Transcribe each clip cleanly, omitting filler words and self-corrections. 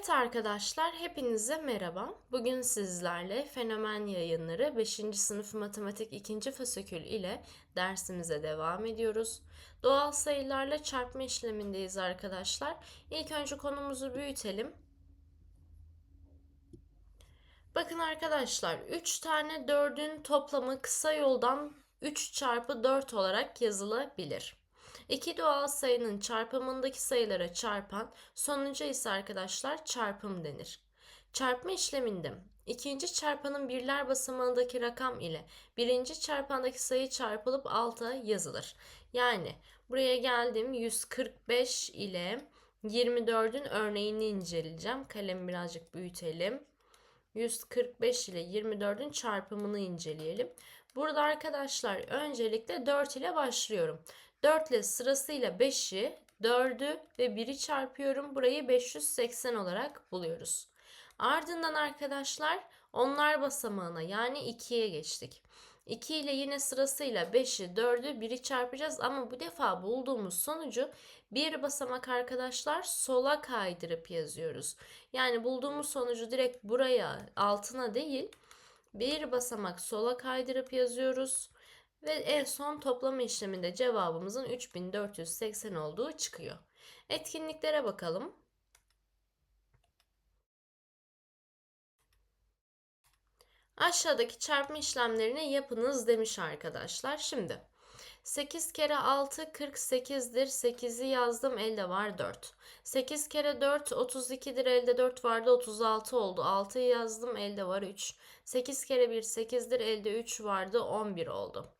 Evet arkadaşlar, hepinize merhaba. Bugün sizlerle Fenomen Yayınları 5. sınıf matematik 2. fasikül ile dersimize devam ediyoruz. Doğal sayılarla çarpma işlemindeyiz arkadaşlar. İlk önce konumuzu büyütelim. Bakın arkadaşlar, 3 tane 4'ün toplamı kısa yoldan 3 çarpı 4 olarak yazılabilir. İki doğal sayının çarpımındaki sayılara çarpan sonuca ise arkadaşlar çarpım denir. Çarpma işleminde ikinci çarpanın birler basamağındaki rakam ile birinci çarpandaki sayı çarpılıp alta yazılır. Yani buraya geldim, 145 ile 24'ün örneğini inceleyeceğim. Kalemi birazcık büyütelim. 145 ile 24'ün çarpımını inceleyelim. Burada arkadaşlar öncelikle 4 ile başlıyorum. 4 ile sırasıyla 5'i, 4'ü ve 1'i çarpıyorum. Burayı 580 olarak buluyoruz. Ardından arkadaşlar onlar basamağına yani 2'ye geçtik. 2 ile yine sırasıyla 5'i, 4'ü, 1'i çarpacağız ama bu defa bulduğumuz sonucu bir basamak arkadaşlar sola kaydırıp yazıyoruz. Yani bulduğumuz sonucu direkt buraya altına değil bir basamak sola kaydırıp yazıyoruz. Ve en son toplama işleminde cevabımızın 3480 olduğu çıkıyor. Etkinliklere bakalım. Aşağıdaki çarpma işlemlerini yapınız demiş arkadaşlar. Şimdi 8 kere 6 48'dir. 8'i yazdım, elde var 4. 8 kere 4 32'dir. Elde 4 vardı, 36 oldu. 6'yı yazdım, elde var 3. 8 kere 1 8'dir. Elde 3 vardı, 11 oldu.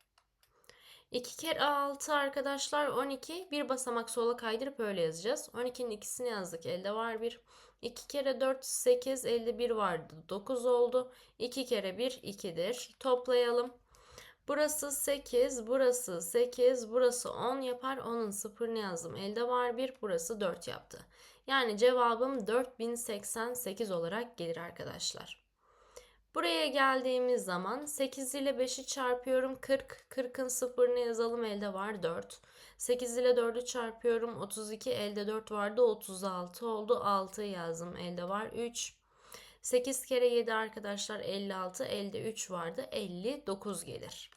2 kere 6 arkadaşlar 12. Bir basamak sola kaydırıp öyle yazacağız. 12'nin ikisini yazdık, elde var 1. 2 kere 4 8, elde 1 vardı, 9 oldu. 2 kere 1 2'dir. Toplayalım. Burası 8, burası 8, burası 10 yapar. 10'un sıfırını yazdım, elde var 1, burası 4 yaptı. Yani cevabım 4088 olarak gelir arkadaşlar. Buraya geldiğimiz zaman 8 ile 5'i çarpıyorum, 40. 40'ın sıfırını yazalım, elde var 4. 8 ile 4'ü çarpıyorum, 32. Elde 4 vardı, 36 oldu. 6'yı yazdım, elde var 3. 8 kere 7 arkadaşlar 56. Elde 3 vardı, 59 gelir.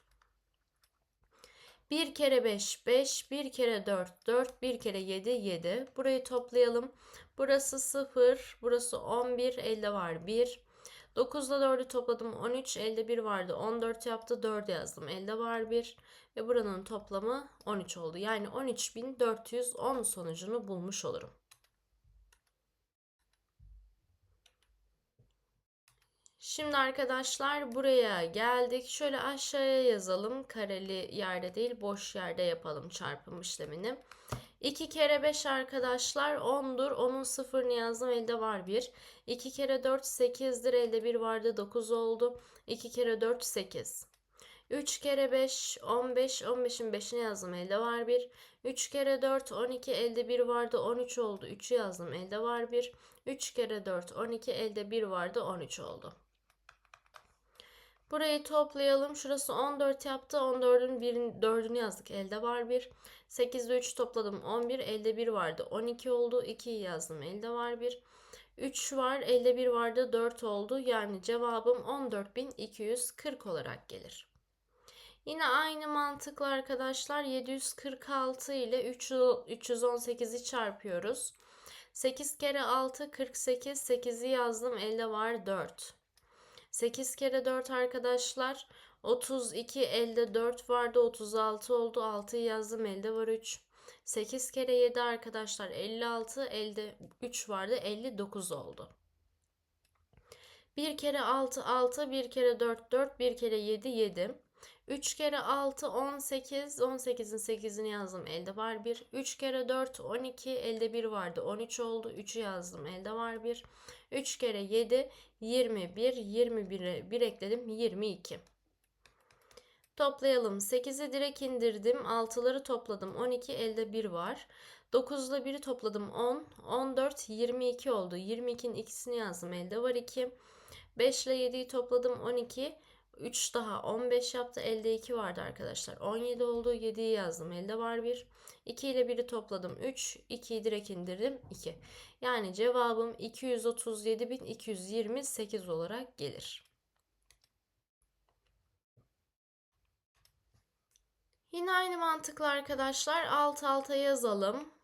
1 kere 5 5, 1 kere 4 4, 1 kere 7 7. Burayı toplayalım. Burası 0, burası 11, elde var 1. 9 ile 4'ü topladım, 13, elde 1 vardı, 14 yaptı, 4 yazdım, elde var 1 ve buranın toplamı 13 oldu. Yani 13.410 sonucunu bulmuş olurum. Şimdi arkadaşlar buraya geldik. Şöyle aşağıya yazalım. Kareli yerde değil, boş yerde yapalım çarpım işlemini. 2 kere 5 arkadaşlar 10'dur. 10'un sıfırını yazdım, elde var 1. 2 kere 4 8'dir. Elde 1 vardı, 9 oldu. 2 kere 4 8. 3 kere 5 15. 15'in 5'ini yazdım, elde var 1. 3 kere 4 12, elde 1 vardı, 13 oldu. 3'ü yazdım, elde var 1. 3 kere 4 12, elde 1 vardı, 13 oldu. Burayı toplayalım. Şurası 14 yaptı. 14'ün 4'ünü yazdık, elde var 1. 8 ile 3 topladım, 11. Elde 1 vardı, 12 oldu. 2'yi yazdım, elde var 1. 3 var, elde 1 vardı, 4 oldu. Yani cevabım 14.240 olarak gelir. Yine aynı mantıkla arkadaşlar 746 ile 318'i çarpıyoruz. 8 kere 6 48. 8'i yazdım, elde var 4. 8 kere 4 arkadaşlar 32, elde 4 vardı, 36 oldu. 6'yı yazdım, elde var 3. 8 kere 7 arkadaşlar 56, elde 3 vardı, 59 oldu. 1 kere 6 6, 1 kere 4 4, 1 kere 7 7. 3 kere 6 18, 18'in 8'ini yazdım, elde var 1. 3 kere 4 12, elde 1 vardı, 13 oldu. 3'ü yazdım, elde var 1. 3 kere 7 21, 21'e 1 ekledim, 22. Toplayalım. 8'i direkt indirdim. 6'ları topladım. 12, elde 1 var. 9 ile 1'i topladım. 10, 14, 22 oldu. 22'nin ikisini yazdım, elde var 2. 5 ile 7'yi topladım, 12. 3 daha 15 yaptı. Elde 2 vardı arkadaşlar. 17 oldu. 7'yi yazdım. Elde var 1. 2 ile 1'i topladım. 3. 2'yi direkt indirdim. 2. Yani cevabım 237.228 olarak gelir. Yine aynı mantıkla arkadaşlar alt alta yazalım.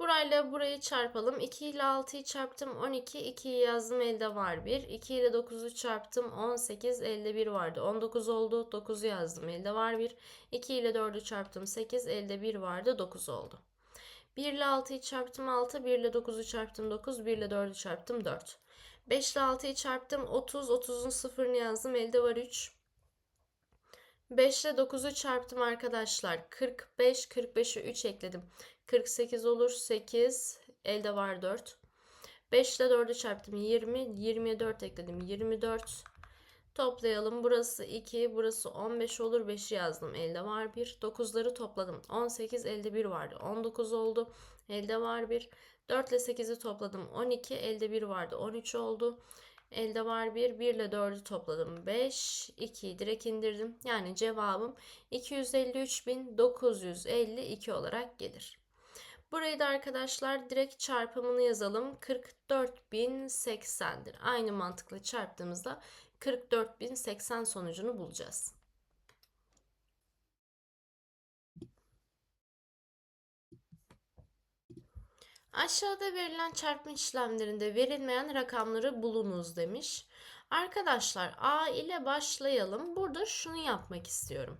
Burayla burayı çarpalım. 2 ile 6'yı çarptım 12. 2'yi yazdım elde var 1. 2 ile 9'u çarptım 18. Elde 1 vardı. 19 oldu. 9'u yazdım elde var 1. 2 ile 4'ü çarptım 8. Elde 1 vardı. 9 oldu. 1 ile 6'yı çarptım 6. 1 ile 9'u çarptım 9. 1 ile 4'ü çarptım 4. 5 ile 6'yı çarptım 30. 30'un sıfırını yazdım. Elde var 3. 5 ile 9'u çarptım arkadaşlar. 45. 45'e 3 ekledim. 48 olur. 8. Elde var 4. 5 ile 4'ü çarptım. 20. 20'ye 4 ekledim. 24. Toplayalım. Burası 2. Burası 15 olur. 5'i yazdım. Elde var 1. 9'ları topladım. 18. Elde 1 vardı. 19 oldu. Elde var 1. 4 ile 8'i topladım. 12. Elde 1 vardı. 13 oldu. Elde var 1. 1 ile 4'ü topladım. 5. 2'yi direkt indirdim. Yani cevabım 253.952 olarak gelir. Burayı da arkadaşlar direkt çarpımını yazalım. 44.080'dir. Aynı mantıkla çarptığımızda 44.080 sonucunu bulacağız. Aşağıda verilen çarpma işlemlerinde verilmeyen rakamları bulunuz demiş. Arkadaşlar A ile başlayalım. Burada şunu yapmak istiyorum.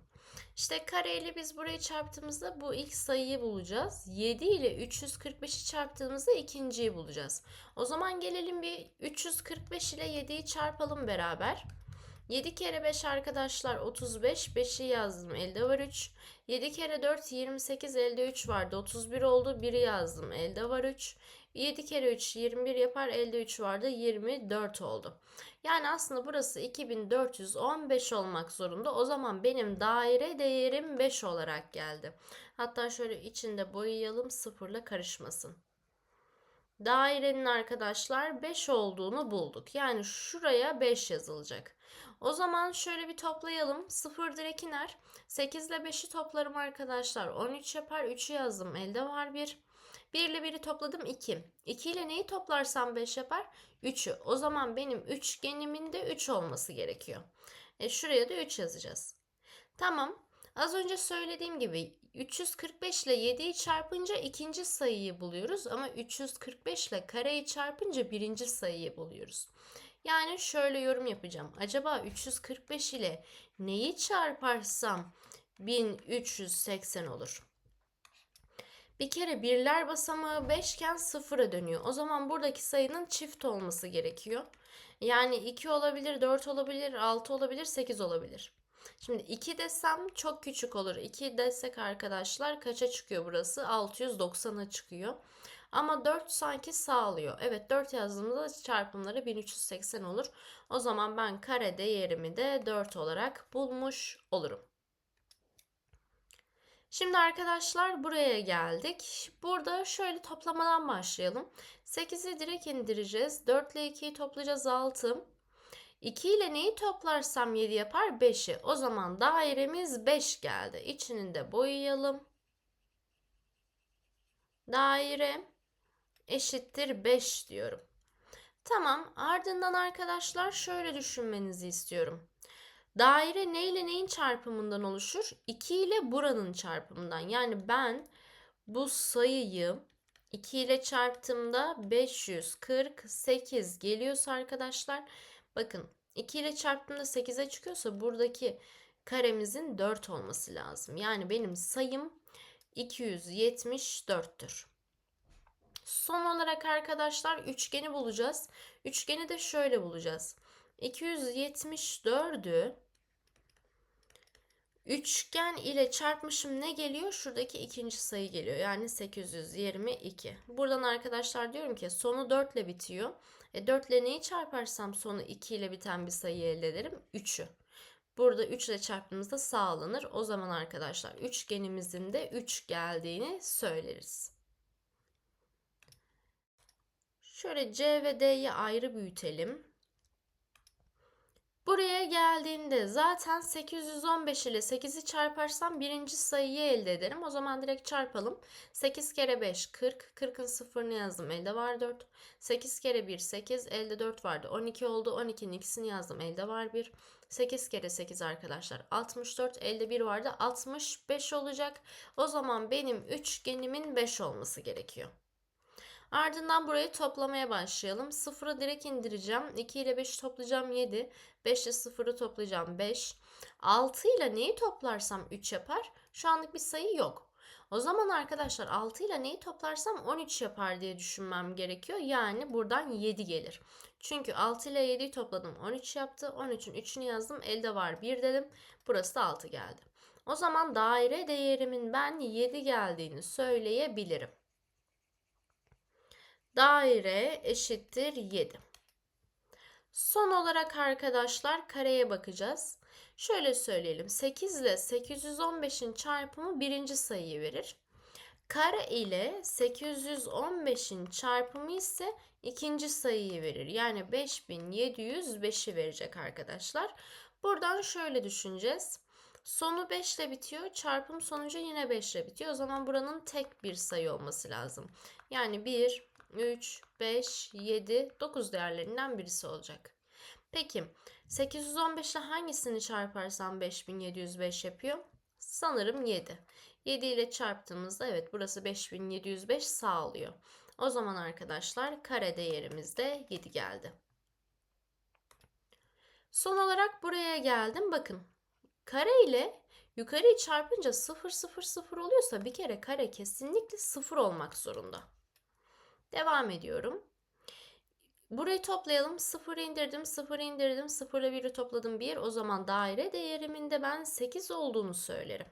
İşte kareyle biz burayı çarptığımızda bu ilk sayıyı bulacağız. 7 ile 345'i çarptığımızda ikinciyi bulacağız. O zaman gelelim bir 345 ile 7'yi çarpalım beraber. 7 kere 5 arkadaşlar 35. 5'i yazdım. Elde var 3. 7 kere 4 28. Elde 3 vardı. 31 oldu. 1'i yazdım. Elde var 3. 7 kere 3 21 yapar. Elde 3 vardı. 24 oldu. Yani aslında burası 2415 olmak zorunda. O zaman benim daire değerim 5 olarak geldi. Hatta şöyle içinde boyayalım sıfırla karışmasın. Dairenin arkadaşlar 5 olduğunu bulduk. Yani şuraya 5 yazılacak. O zaman şöyle bir toplayalım. 0 direkt iner. 8 ile 5'i toplarım arkadaşlar. 13 yapar. 3'ü yazdım. Elde var 1. 1 ile 1'i topladım 2. 2 ile neyi toplarsam 5 yapar? 3'ü. O zaman benim üçgenimin de 3 olması gerekiyor. Şuraya da 3 yazacağız. Tamam. Az önce söylediğim gibi 345 ile 7'yi çarpınca ikinci sayıyı buluyoruz ama 345 ile kareyi çarpınca birinci sayıyı buluyoruz. Yani şöyle yorum yapacağım. Acaba 345 ile neyi çarparsam 1380 olur? Bir kere birler basamağı 5 iken sıfıra dönüyor. O zaman buradaki sayının çift olması gerekiyor. Yani 2 olabilir, 4 olabilir, 6 olabilir, 8 olabilir. Şimdi 2 desem çok küçük olur. 2 desek arkadaşlar kaça çıkıyor burası? 690'a çıkıyor. Ama 4 sanki sağlıyor. Evet 4 yazdığımızda çarpımları 1380 olur. O zaman ben kare değerimi de 4 olarak bulmuş olurum. Şimdi arkadaşlar buraya geldik. Burada şöyle toplamadan başlayalım. 8'i direkt indireceğiz. 4 ile 2'yi toplayacağız 6. 2 ile neyi toplarsam 7 yapar? 5'i. O zaman dairemiz 5 geldi. İçini de boyayalım. Daire eşittir 5 diyorum. Tamam. Ardından arkadaşlar şöyle düşünmenizi istiyorum. Daire ne ile neyin çarpımından oluşur? 2 ile buranın çarpımından. Yani ben bu sayıyı 2 ile çarptığımda 548 geliyorsa arkadaşlar bakın 2 ile çarptığımda 8'e çıkıyorsa buradaki karemizin 4 olması lazım. Yani benim sayım 274'tür. Son olarak arkadaşlar üçgeni bulacağız. Üçgeni de şöyle bulacağız. 274'ü üçgen ile çarpmışım ne geliyor? Şuradaki ikinci sayı geliyor. Yani 822. Buradan arkadaşlar diyorum ki sonu 4 ile bitiyor. 4 ile neyi çarparsam sonu 2 ile biten bir sayı elde ederim? 3'ü. Burada 3 ile çarptığımızda sağlanır. O zaman arkadaşlar üçgenimizin de 3 geldiğini söyleriz. Şöyle C ve D'yi ayrı büyütelim. Buraya geldiğinde zaten 815 ile 8'i çarparsam birinci sayıyı elde ederim. O zaman direkt çarpalım. 8 kere 5 40. 40'ın sıfırını yazdım. Elde var 4. 8 kere 1 8. Elde 4 vardı. 12 oldu. 12'nin ikisini yazdım. Elde var 1. 8 kere 8 arkadaşlar 64. Elde 1 vardı. 65 olacak. O zaman benim üçgenimin 5 olması gerekiyor. Ardından burayı toplamaya başlayalım. 0'ı direkt indireceğim. 2 ile 5'i toplayacağım 7. 5 ile 0'ı toplayacağım 5. 6 ile neyi toplarsam 3 yapar? Şu anlık bir sayı yok. O zaman arkadaşlar 6 ile neyi toplarsam 13 yapar diye düşünmem gerekiyor. Yani buradan 7 gelir. Çünkü 6 ile 7'yi topladım 13 yaptı. 13'ün 3'ünü yazdım. Elde var 1 dedim. Burası da 6 geldi. O zaman daire değerimin ben 7 geldiğini söyleyebilirim. Daire eşittir 7. Son olarak arkadaşlar kareye bakacağız. Şöyle söyleyelim. 8 ile 815'in çarpımı birinci sayıyı verir. Kare ile 815'in çarpımı ise ikinci sayıyı verir. Yani 5705'i verecek arkadaşlar. Buradan şöyle düşüneceğiz. Sonu 5 ile bitiyor. Çarpım sonucu yine 5 ile bitiyor. O zaman buranın tek bir sayı olması lazım. Yani 1, 3, 5, 7, 9 değerlerinden birisi olacak. Peki 815 ile hangisini çarparsam 5705 yapıyor? Sanırım 7. 7 ile çarptığımızda evet burası 5705 sağlıyor. O zaman arkadaşlar kare değerimiz de 7 geldi. Son olarak buraya geldim. Bakın kare ile yukarıyı çarpınca 0 0 0 oluyorsa bir kere kare kesinlikle 0 olmak zorunda. Devam ediyorum. Burayı toplayalım. 0 indirdim, 0 indirdim, 0 ile 1'i topladım 1. O zaman daire değerimin de ben 8 olduğunu söylerim.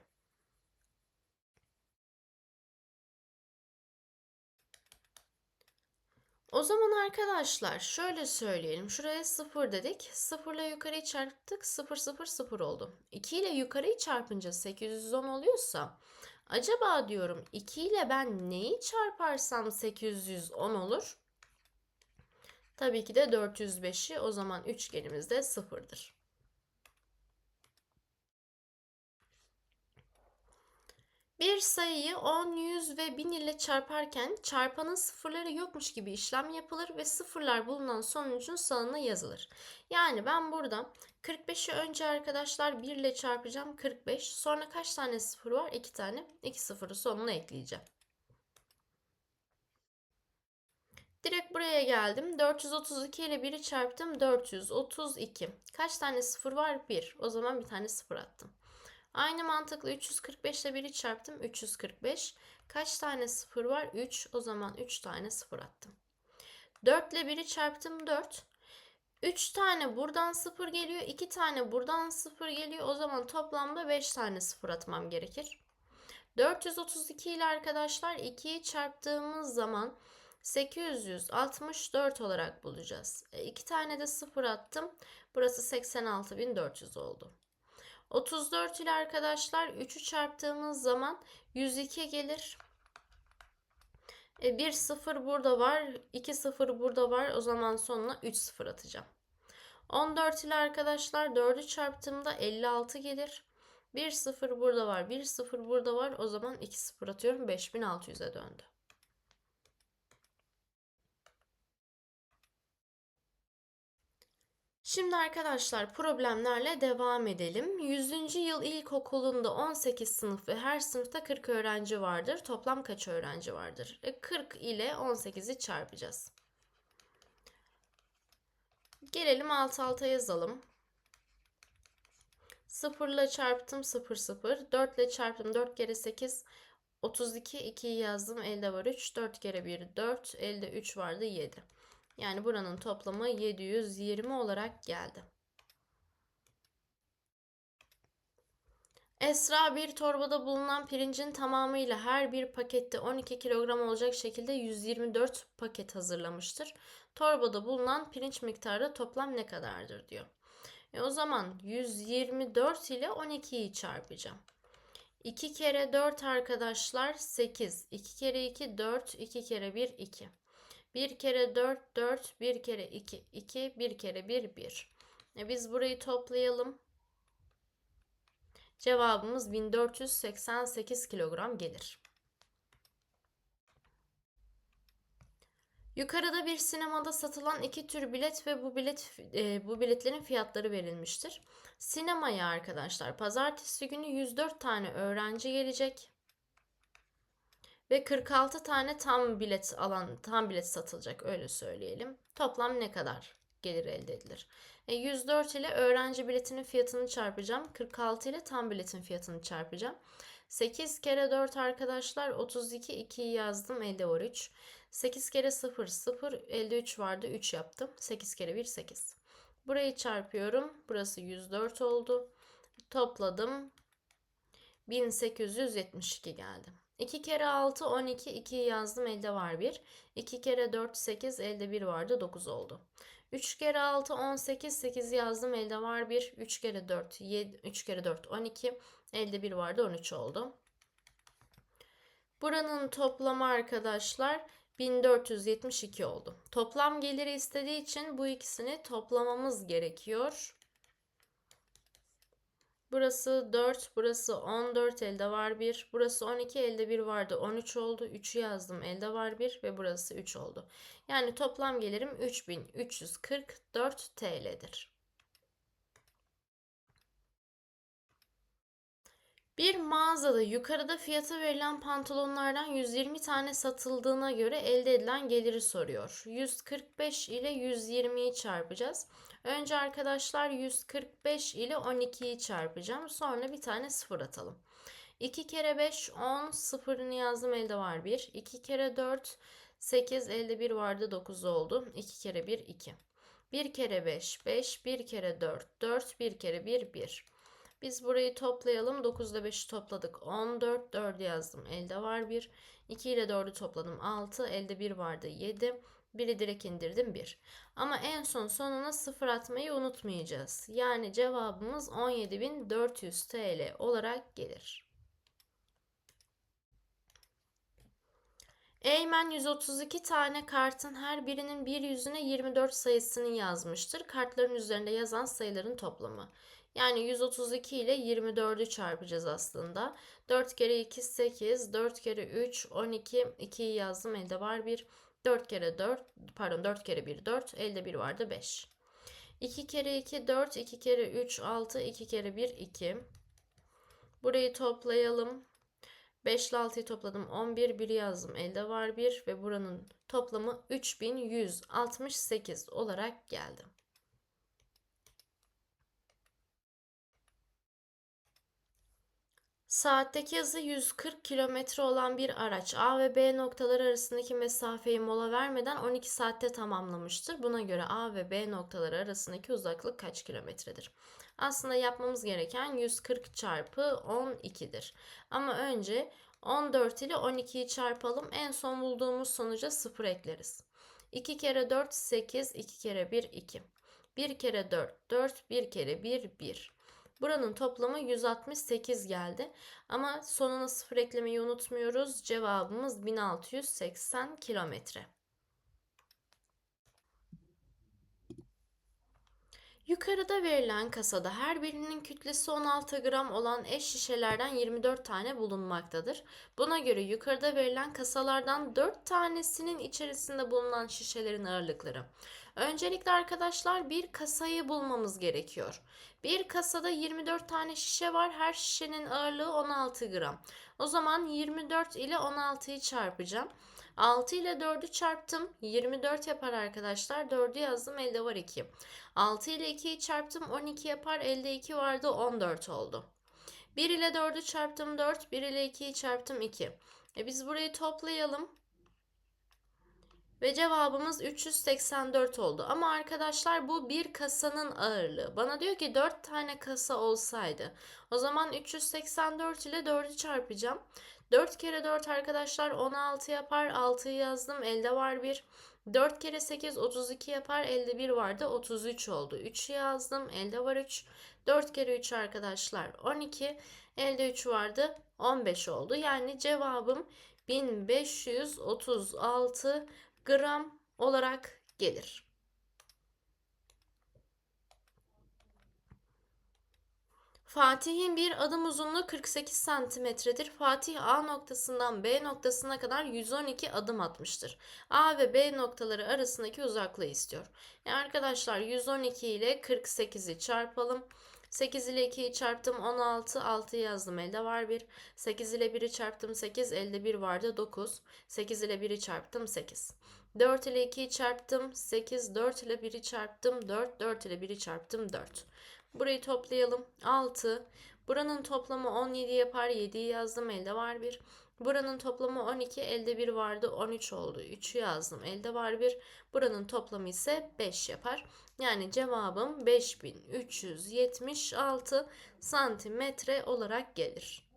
O zaman arkadaşlar şöyle söyleyelim. Şuraya 0 dedik. 0 ile yukarıyı çarptık. 0 0 0 oldu. 2 ile yukarıyı çarpınca 810 oluyorsa acaba diyorum 2 ile ben neyi çarparsam 810 olur? Tabii ki de 405'i. O zaman üçgenimiz de 0'dır. Bir sayıyı 10, 100 ve 1000 ile çarparken çarpanın sıfırları yokmuş gibi işlem yapılır ve sıfırlar bulunan sonucun sağına yazılır. Yani ben burada 45'i önce arkadaşlar 1 ile çarpacağım 45. Sonra kaç tane sıfır var? 2 tane. 2 sıfırı sonuna ekleyeceğim. Direkt buraya geldim. 432 ile 1'i çarptım. 432. Kaç tane sıfır var? 1. O zaman bir tane sıfır attım. Aynı mantıkla 345 ile 1'i çarptım. 345. Kaç tane sıfır var? 3. O zaman 3 tane sıfır attım. 4 ile 1'i çarptım. 4. 3 tane buradan sıfır geliyor. 2 tane buradan sıfır geliyor. O zaman toplamda 5 tane sıfır atmam gerekir. 432 ile arkadaşlar 2'yi çarptığımız zaman 864 olarak bulacağız. 2 tane de sıfır attım. Burası 86.400 oldu. 34 ile arkadaşlar 3'ü çarptığımız zaman 102 gelir. Bir sıfır burada var. 2 sıfır burada var. O zaman sonuna 3 sıfır atacağım. 14 ile arkadaşlar 4'ü çarptığımda 56 gelir. 1 sıfır burada var. 1 sıfır burada var. O zaman 2 sıfır atıyorum. 5600'e döndü. Şimdi arkadaşlar problemlerle devam edelim. 100. yıl ilkokulunda 18 sınıf ve her sınıfta 40 öğrenci vardır. Toplam kaç öğrenci vardır? 40 ile 18'i çarpacağız. Gelelim alt alta yazalım. 0 ile çarptım 0 0. 4 ile çarptım 4 kere 8 32. 2'yi yazdım elde var 3. 4 kere 1 4. Elde 3 vardı 7. Yani buranın toplamı 720 olarak geldi. Esra bir torbada bulunan pirincin tamamıyla her bir pakette 12 kilogram olacak şekilde 124 paket hazırlamıştır. Torbada bulunan pirinç miktarı toplam ne kadardır diyor. O zaman 124 ile 12'yi çarpacağım. 2 kere 4 arkadaşlar 8. 2 kere 2 4. 2 kere 1 2. 1 kere 4 4. 1 kere 2 2. 1 kere 1 1. Biz burayı toplayalım. Cevabımız 1488 kilogram gelir. Yukarıda bir sinemada satılan iki tür bilet ve bu biletlerin fiyatları verilmiştir. Sinemaya arkadaşlar pazartesi günü 104 tane öğrenci gelecek ve 46 tane tam bilet satılacak, öyle söyleyelim. Toplam ne kadar gelir elde edilir? 104 ile öğrenci biletinin fiyatını çarpacağım. 46 ile tam biletin fiyatını çarpacağım. 8 kere 4 arkadaşlar 32, 2'yi yazdım, elde var 3. 8 kere 0 0, elde 3 vardı, 3 yaptım. 8 kere 1 8. Burayı çarpıyorum. Burası 104 oldu. Topladım. 1872 geldi. 2 kere 6 12, 2'yi yazdım, elde var 1. 2 kere 4 8, elde 1 vardı, 9 oldu. 3 kere 6 18, 8 yazdım, elde var 1. 3 kere 4 7, 3 kere 4 12, elde 1 vardı, 13 oldu. Buranın toplamı arkadaşlar 1472 oldu. Toplam geliri istediği için bu ikisini toplamamız gerekiyor. Burası 4, burası 14, elde var 1. Burası 12, elde 1 vardı, 13 oldu. 3'ü yazdım, elde var 1 ve burası 3 oldu. Yani toplam gelirim 3344 TL'dir. Bir mağazada yukarıda fiyatı verilen pantolonlardan 120 tane satıldığına göre elde edilen geliri soruyor. 145 ile 120'yi çarpacağız. Önce arkadaşlar 145 ile 12'yi çarpacağım. Sonra bir tane sıfır atalım. 2 kere 5 10, sıfırını yazdım, elde var 1. 2 kere 4 8, elde 1 vardı, 9 oldu. 2 kere 1 2. 1 kere 5 5, 1 kere 4 4, 1 kere 1 1. Biz burayı toplayalım. 9 ile 5'i topladık. 14. 4'ü yazdım, elde var 1. 2 ile 4'ü topladım. 6. Elde 1 vardı. 7. 1'i direkt indirdim, 1. Ama en son sonuna 0 atmayı unutmayacağız. Yani cevabımız 17.400 TL olarak gelir. Eymen 132 tane kartın her birinin bir yüzüne 24 sayısını yazmıştır. Kartların üzerinde yazan sayıların toplamı. Yani 132 ile 24'ü çarpacağız aslında. 4 kere 2 8, 4 kere 3 12, 2'yi yazdım, elde var 1. 4 kere 4, pardon 4 kere 1 4, elde 1 vardı, 5. 2 kere 2 4, 2 kere 3 6, 2 kere 1 2. Burayı toplayalım. 5 ile 6'yı topladım, 11, 1 yazdım, elde var 1 ve buranın toplamı 3168 olarak geldi. Saatteki hızı 140 kilometre olan bir araç A ve B noktaları arasındaki mesafeyi mola vermeden 12 saatte tamamlamıştır. Buna göre A ve B noktaları arasındaki uzaklık kaç kilometredir? Aslında yapmamız gereken 140 çarpı 12'dir. Ama önce 14 ile 12'yi çarpalım. En son bulduğumuz sonuca 0 ekleriz. 2 kere 4 8, 2 kere 1 2. 1 kere 4 4, 1 kere 1 1. Buranın toplamı 168 geldi. Ama sonuna 0 eklemeyi unutmuyoruz. Cevabımız 1680 kilometre. Yukarıda verilen kasada her birinin kütlesi 16 gram olan eş şişelerden 24 tane bulunmaktadır. Buna göre yukarıda verilen kasalardan 4 tanesinin içerisinde bulunan şişelerin ağırlıkları. Öncelikle arkadaşlar bir kasayı bulmamız gerekiyor. Bir kasada 24 tane şişe var. Her şişenin ağırlığı 16 gram. O zaman 24 ile 16'yı çarpacağım. 6 ile 4'ü çarptım. 24 yapar arkadaşlar. 4'ü yazdım, elde var 2. 6 ile 2'yi çarptım, 12 yapar, elde 2 vardı, 14 oldu. 1 ile 4'ü çarptım 4, 1 ile 2'yi çarptım 2. Biz burayı toplayalım. Ve cevabımız 384 oldu. Ama arkadaşlar bu bir kasanın ağırlığı. Bana diyor ki 4 tane kasa olsaydı. O zaman 384 ile 4'ü çarpacağım. 4 kere 4 arkadaşlar 16 yapar. 6'yı yazdım, elde var 1. 4 kere 8 32 yapar. Elde 1 vardı, 33 oldu. 3'ü yazdım, elde var 3. 4 kere 3 arkadaşlar 12. Elde 3 vardı, 15 oldu. Yani cevabım 1536 gram olarak gelir. Fatih'in bir adım uzunluğu 48 santimetredir. Fatih A noktasından B noktasına kadar 112 adım atmıştır. A ve B noktaları arasındaki uzaklığı istiyor. Arkadaşlar 112 ile 48'i çarpalım. 8 ile 2'yi çarptım 16, 6'yı yazdım elde var 1. 8 ile 1'i çarptım 8, elde 1 vardı 9. 8 ile 1'i çarptım 8. 4 ile 2'yi çarptım 8, 4 ile 1'i çarptım 4, 4 ile 1'i çarptım 4. Burayı toplayalım. 6. Buranın toplamı 17 yapar. 7'yi yazdım. Elde var 1. Buranın toplamı 12. Elde 1 vardı. 13 oldu. 3'ü yazdım. Elde var 1. Buranın toplamı ise 5 yapar. Yani cevabım 5376 santimetre olarak gelir.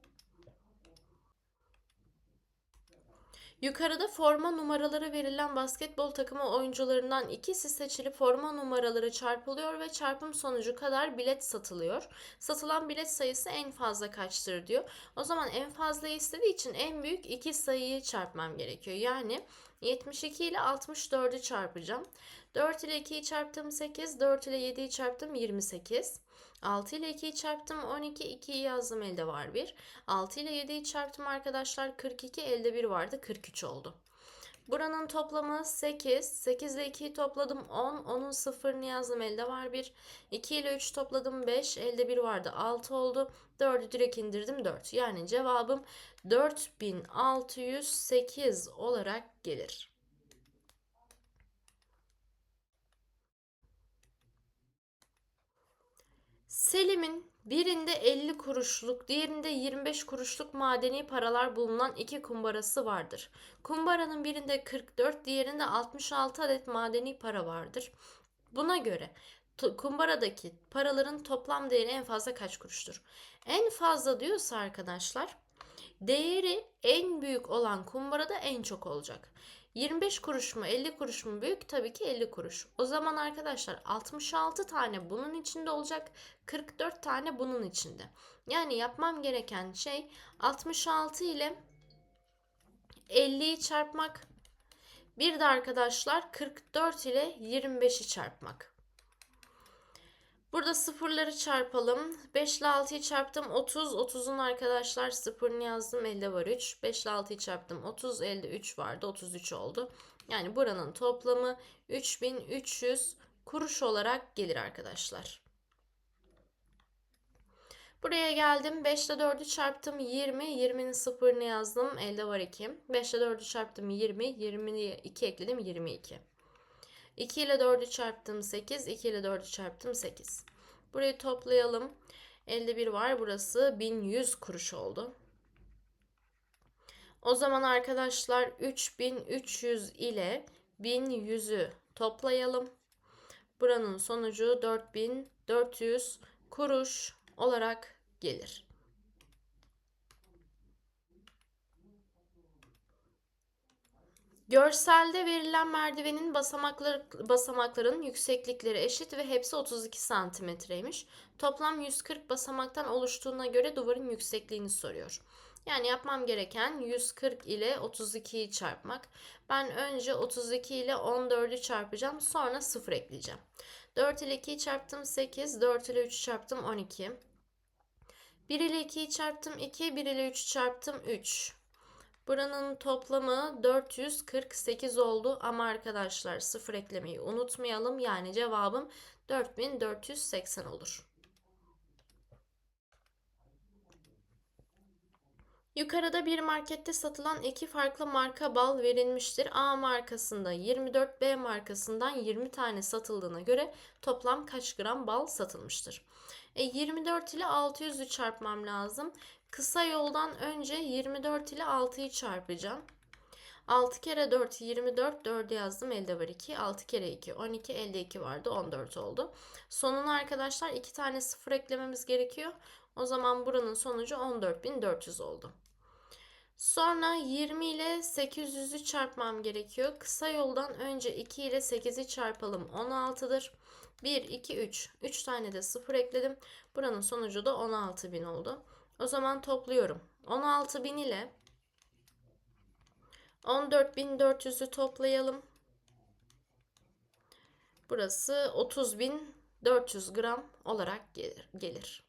Yukarıda forma numaraları verilen basketbol takımı oyuncularından ikisi seçilip forma numaraları çarpılıyor ve çarpım sonucu kadar bilet satılıyor. Satılan bilet sayısı en fazla kaçtır diyor. O zaman en fazla istediği için en büyük iki sayıyı çarpmam gerekiyor. Yani 72 ile 64'ü çarpacağım. 4 ile 2'yi çarptım 8, 4 ile 7'yi çarptım 28. 6 ile 2'yi çarptım 12, 2'yi yazdım elde var 1. 6 ile 7'yi çarptım arkadaşlar 42, elde 1 vardı 43 oldu. Buranın toplamı 8. 8 ile 2'yi topladım 10. 10'un sıfırını yazdım elde var 1. 2 ile 3 topladım 5. Elde 1 vardı 6 oldu. 4'ü direkt indirdim 4. Yani cevabım 4608 olarak gelir. Selim'in birinde 50 kuruşluk, diğerinde 25 kuruşluk madeni paralar bulunan iki kumbarası vardır. Kumbaranın birinde 44, diğerinde 66 adet madeni para vardır. Buna göre kumbaradaki paraların toplam değeri en fazla kaç kuruştur? En fazla diyorsa arkadaşlar, değeri en büyük olan kumbarada en çok olacak. 25 kuruş mu 50 kuruş mu büyük? Tabii ki 50 kuruş. O zaman arkadaşlar 66 tane bunun içinde olacak. 44 tane bunun içinde. Yani yapmam gereken şey 66 ile 50'yi çarpmak. Bir de arkadaşlar 44 ile 25'i çarpmak. Burada sıfırları çarpalım. 5 ile 6'yı çarptım 30. 30'un arkadaşlar sıfırını yazdım. Elde var 3. 5 ile 6'yı çarptım 30. Elde 3 vardı. 33 oldu. Yani buranın toplamı 3300 kuruş olarak gelir arkadaşlar. Buraya geldim. 5 ile 4'ü çarptım 20. 20'nin sıfırını yazdım. Elde var 2. 5 ile 4'ü çarptım 20. 20'ye 2 ekledim 22. 2 ile 4'ü çarptım 8. 2 ile 4'ü çarptım 8. Burayı toplayalım. Elde 1 var. Burası 1100 kuruş oldu. O zaman arkadaşlar 3300 ile 1100'ü toplayalım. Buranın sonucu 4400 kuruş olarak gelir. Görselde verilen merdivenin basamakların yükseklikleri eşit ve hepsi 32 santimetreymiş. Toplam 140 basamaktan oluştuğuna göre duvarın yüksekliğini soruyor. Yani yapmam gereken 140 ile 32'yi çarpmak. Ben önce 32 ile 14'ü çarpacağım, sonra 0 ekleyeceğim. 4 ile 2'yi çarptım 8, 4 ile 3'ü çarptım 12. 1 ile 2'yi çarptım 2, 1 ile 3'ü çarptım 3. Buranın toplamı 448 oldu ama arkadaşlar 0 eklemeyi unutmayalım. Yani cevabım 4480 olur. Yukarıda bir markette satılan iki farklı marka bal verilmiştir. A markasında 24, B markasından 20 tane satıldığına göre toplam kaç gram bal satılmıştır? 24 ile 600'ü çarpmam lazım. Kısa yoldan önce 24 ile 6'yı çarpacağım. 6 kere 4 24, 4'ü yazdım elde var 2. 6 kere 2 12, elde 2 vardı 14 oldu. Sonuna arkadaşlar 2 tane 0 eklememiz gerekiyor. O zaman buranın sonucu 14.400 oldu. Sonra 20 ile 800'ü çarpmam gerekiyor. Kısa yoldan önce 2 ile 8'i çarpalım 16'dır. 1, 2, 3. 3 tane de 0 ekledim. Buranın sonucu da 16.000 oldu. O zaman topluyorum. 16.000 ile 14.400'ü toplayalım. Burası 30.400 gram olarak gelir.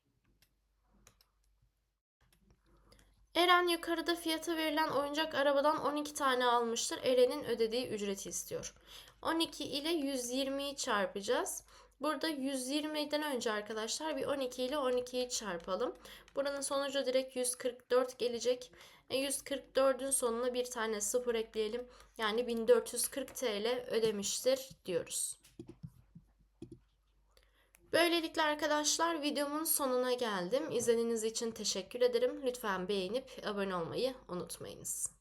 Eren yukarıda fiyatı verilen oyuncak arabadan 12 tane almıştır. Eren'in ödediği ücreti istiyor. 12 ile 120'yi çarpacağız. Burada 120'den önce arkadaşlar bir 12 ile 12'yi çarpalım. Buranın sonucu direkt 144 gelecek. 144'ün sonuna bir tane 0 ekleyelim. Yani 1440 TL ödemiştir diyoruz. Böylelikle arkadaşlar videomun sonuna geldim. İzlediğiniz için teşekkür ederim. Lütfen beğenip abone olmayı unutmayınız.